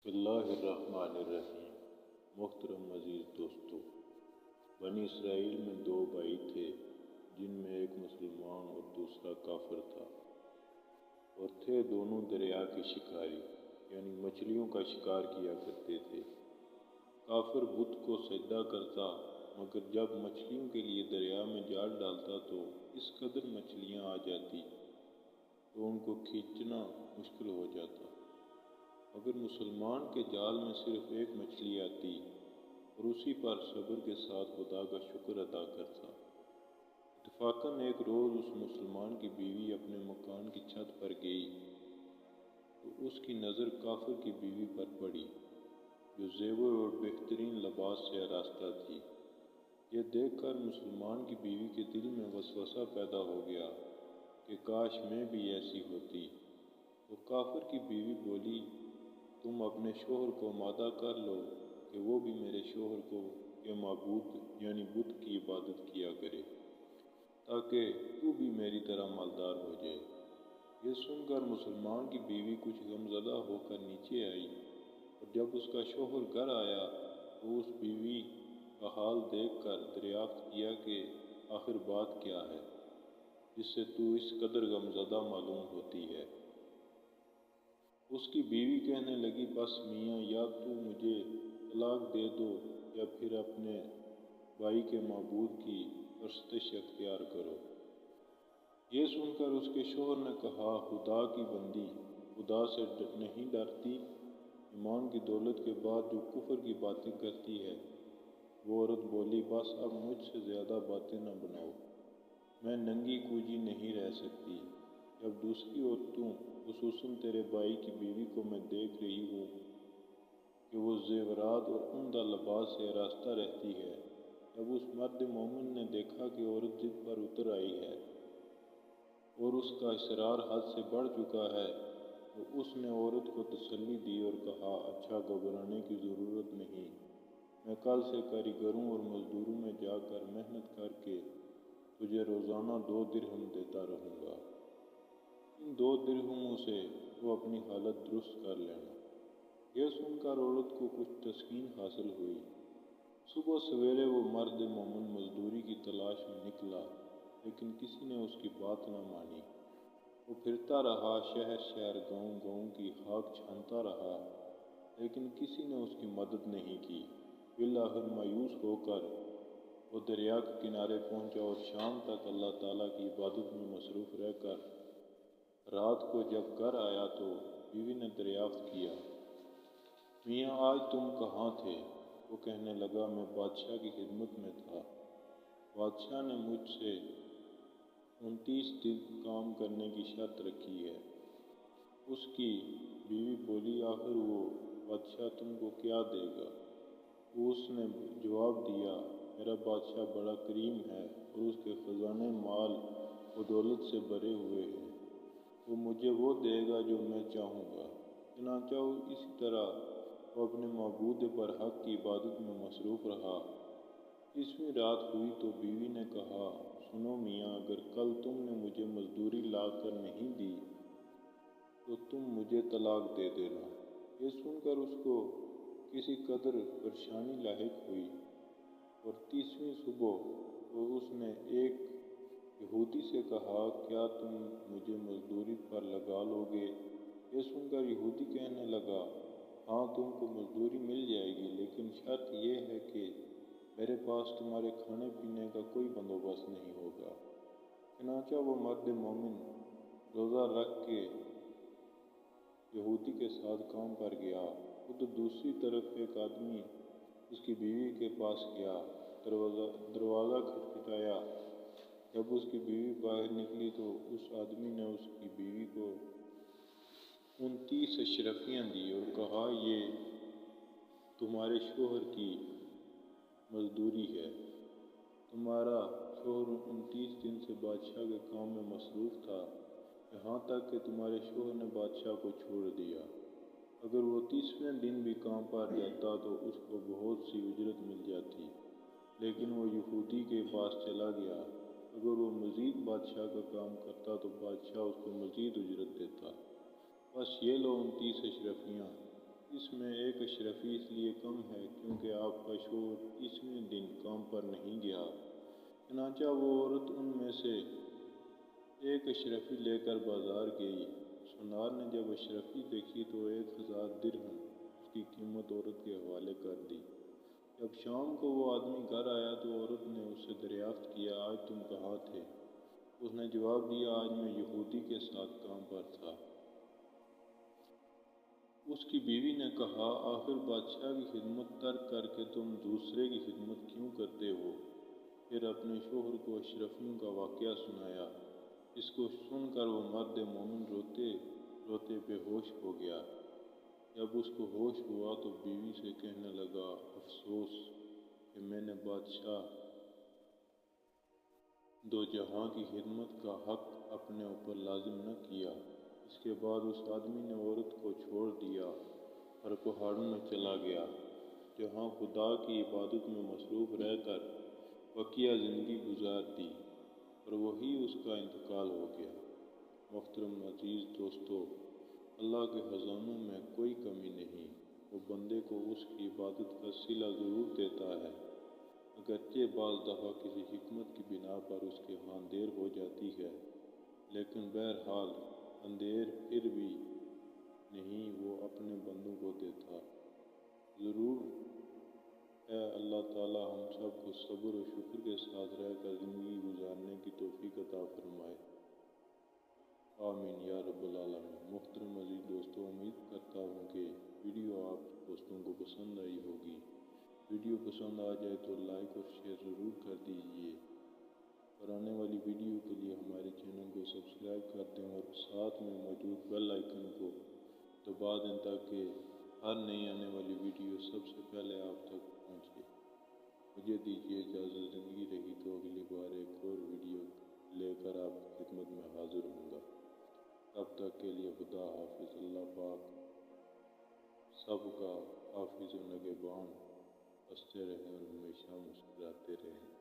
بسم اللہ الرحمن الرحیم۔ محترم عزیز دوستو، بنی اسرائیل میں دو بھائی تھے جن میں ایک مسلمان اور دوسرا کافر تھا، اور تھے دونوں دریا کے شکاری یعنی مچھلیوں کا شکار کیا کرتے تھے۔ کافر بت کو سجدہ کرتا، مگر جب مچھلیوں کے لیے دریا میں جال ڈالتا تو اس قدر مچھلیاں آ جاتی تو ان کو کھینچنا مشکل ہو جاتا۔ اگر مسلمان کے جال میں صرف ایک مچھلی آتی اور اسی پر صبر کے ساتھ خدا کا شکر ادا کرتا۔ اتفاقاً ایک روز اس مسلمان کی بیوی اپنے مکان کی چھت پر گئی تو اس کی نظر کافر کی بیوی پر پڑی جو زیور اور بہترین لباس سے آراستہ تھی۔ یہ دیکھ کر مسلمان کی بیوی کے دل میں وسوسہ پیدا ہو گیا کہ کاش میں بھی ایسی ہوتی۔ تو کافر کی بیوی بولی، تم اپنے شوہر کو آمادہ کر لو کہ وہ بھی میرے شوہر کے معبود یعنی بت کی عبادت کیا کرے، تاکہ تو بھی میری طرح مالدار ہو جائے۔ یہ سن کر مسلمان کی بیوی کچھ غمزدہ ہو کر نیچے آئی، اور جب اس کا شوہر گھر آیا تو اس بیوی کا حال دیکھ کر دریافت کیا کہ آخر بات کیا ہے جس سے تو اس قدر غمزدہ معلوم ہوتی ہے۔ اس کی بیوی کہنے لگی، بس میاں، یا تو مجھے طلاق دے دو یا پھر اپنے بھائی کے معبود کی پرستش اختیار کرو۔ یہ سن کر اس کے شوہر نے کہا، خدا کی بندی، خدا سے نہیں ڈرتی؟ ایمان کی دولت کے بعد جو کفر کی باتیں کرتی ہے۔ وہ عورت بولی، بس اب مجھ سے زیادہ باتیں نہ بناؤ، میں ننگی کوجی نہیں رہ سکتی۔ جب دوسری عورتوں خصوصاً تیرے بھائی کی بیوی کو میں دیکھ رہی ہوں کہ وہ زیورات اور عمدہ لباس سے آراستہ رہتی ہے، جب اس مرد مومن نے دیکھا کہ عورت ضد پر اتر آئی ہے اور اس کا اصرار حد سے بڑھ چکا ہے، تو اس نے عورت کو تسلی دی اور کہا، اچھا، گھبرانے کی ضرورت نہیں، میں کل سے کاریگروں اور مزدوروں میں جا کر محنت کر کے تجھے روزانہ 2 درہم دیتا رہوں گا۔ ان 2 درہموں سے تو اپنی حالت درست کر لینا۔ یہ سن کر عورت کو کچھ تسکین حاصل ہوئی۔ صبح سویرے وہ مرد مومن مزدوری کی تلاش میں نکلا، لیکن کسی نے اس کی بات نہ مانی۔ وہ پھرتا رہا، شہر شہر، گاؤں گاؤں کی خاک چھانتا رہا، لیکن کسی نے اس کی مدد نہیں کی۔ بالآخر مایوس ہو کر وہ دریا کے کنارے پہنچا اور شام تک اللہ تعالیٰ کی عبادت میں مصروف رہ کر رات کو جب گھر آیا تو بیوی نے دریافت کیا، میاں، آج تم کہاں تھے؟ وہ کہنے لگا، میں بادشاہ کی خدمت میں تھا، بادشاہ نے مجھ سے 29 دن کام کرنے کی شرط رکھی ہے۔ اس کی بیوی بولی، آخر وہ بادشاہ تم کو کیا دے گا؟ اس نے جواب دیا، میرا بادشاہ بڑا کریم ہے اور اس کے خزانے مال و دولت سے بھرے ہوئے ہیں، وہ مجھے وہ دے گا جو میں چاہوں گا۔ چنانچہ اسی طرح وہ اپنے معبود برحق کی عبادت میں مصروف رہا۔ 30ویں رات ہوئی تو بیوی نے کہا، سنو میاں، اگر کل تم نے مجھے مزدوری لا کر نہیں دی تو تم مجھے طلاق دے دینا۔ یہ سن کر اس کو کسی قدر پریشانی لاحق ہوئی، اور 30ویں صبح کو اس نے ایک یہودی سے کہا، کیا تم مجھے مزدوری پر لگا لو گے؟ یہ سن کر یہودی کہنے لگا، ہاں، تم کو مزدوری مل جائے گی، لیکن شرط یہ ہے کہ میرے پاس تمہارے کھانے پینے کا کوئی بندوبست نہیں ہوگا۔ چنانچہ وہ مرد مومن روزہ رکھ کے یہودی کے ساتھ کام پر گیا۔ خود دوسری طرف ایک آدمی اس کی بیوی کے پاس گیا، دروازہ کھٹکھٹایا۔ جب اس کی بیوی باہر نکلی تو اس آدمی نے اس کی بیوی کو 29 اشرفیاں دی اور کہا، یہ تمہارے شوہر کی مزدوری ہے۔ تمہارا شوہر 29 دن سے بادشاہ کے کام میں مصروف تھا، یہاں تک کہ تمہارے شوہر نے بادشاہ کو چھوڑ دیا۔ اگر وہ 30ویں دن بھی کام پر جاتا تو اس کو بہت سی اجرت مل جاتی، لیکن وہ یہودی کے پاس چلا گیا۔ اگر وہ مزید بادشاہ کا کام کرتا تو بادشاہ اس کو مزید اجرت دیتا۔ بس یہ لو 29 اشرفیاں۔ اس میں اشرفی اس لیے کم ہے کیونکہ آپ کا شوہر 30ویں دن کام پر نہیں گیا۔ چنانچہ وہ عورت ان میں سے ایک اشرفی لے کر بازار گئی۔ سونار نے جب اشرفی دیکھی تو 1000 درہم اس کی قیمت عورت کے حوالے کر دی۔ جب شام کو وہ آدمی گھر آیا تو عورت نے اس سے دریافت کیا، آج تم کہاں تھے؟ اس نے جواب دیا، آج میں یہودی کے ساتھ کام پر تھا۔ اس کی بیوی نے کہا، آخر بادشاہ کی خدمت ترک کر کے تم دوسرے کی خدمت کیوں کرتے ہو؟ پھر اپنے شوہر کو اشرفیوں کا واقعہ سنایا۔ اس کو سن کر وہ مرد مومن روتے روتے بے ہوش ہو گیا۔ جب اس کو ہوش ہوا تو بیوی سے کہنے لگا، افسوس کہ میں نے بادشاہ دو جہاں کی خدمت کا حق اپنے اوپر لازم نہ کیا۔ اس کے بعد اس آدمی نے عورت کو چھوڑ دیا اور پہاڑوں میں چلا گیا، جہاں خدا کی عبادت میں مصروف رہ کر بقیہ زندگی گزار دی، اور وہیں اس کا انتقال ہو گیا۔ محترم عزیز دوستو، اللہ کے خزانوں میں کوئی کمی نہیں۔ وہ بندے کو اس کی عبادت کا صلہ ضرور دیتا ہے، اگرچہ بعض دفعہ کسی حکمت کی بنا پر اس کے ہاں دیر ہو جاتی ہے، لیکن بہرحال اندیر پھر بھی نہیں وہ اپنے بندوں کو دیتا ضرور ہے۔ اللہ تعالی ہم سب کو صبر و شکر کے ساتھ رہ کر زندگی گزارنے کی توفیق عطا فرمائے، آمین یا رب العالمین۔ محترم عزیز دوستو، امید کرتا ہوں کہ ویڈیو آپ دوستوں کو پسند آئی ہوگی۔ ویڈیو پسند آ جائے تو لائک اور شیئر ضرور کر دیجیے، اور آنے والی ویڈیو کے لیے ہمارے چینل کو سبسکرائب کر دیں اور ساتھ میں موجود بیل آئیکن کو دبا دیں تاکہ ہر نئی آنے والی ویڈیو سب سے پہلے آپ تک پہنچے۔ مجھے دیجیے اجازت، زندگی رہی تو اگلی بار ایک اور ویڈیو لے کر آپ کی خدمت میں حاضر ہوں گا۔ تب تک کے لیے خدا حافظ۔ اللہ پاک سب کا حافظ و نگہبان۔ ہنستے رہیں اور ہمیشہ مسکراتے رہیں۔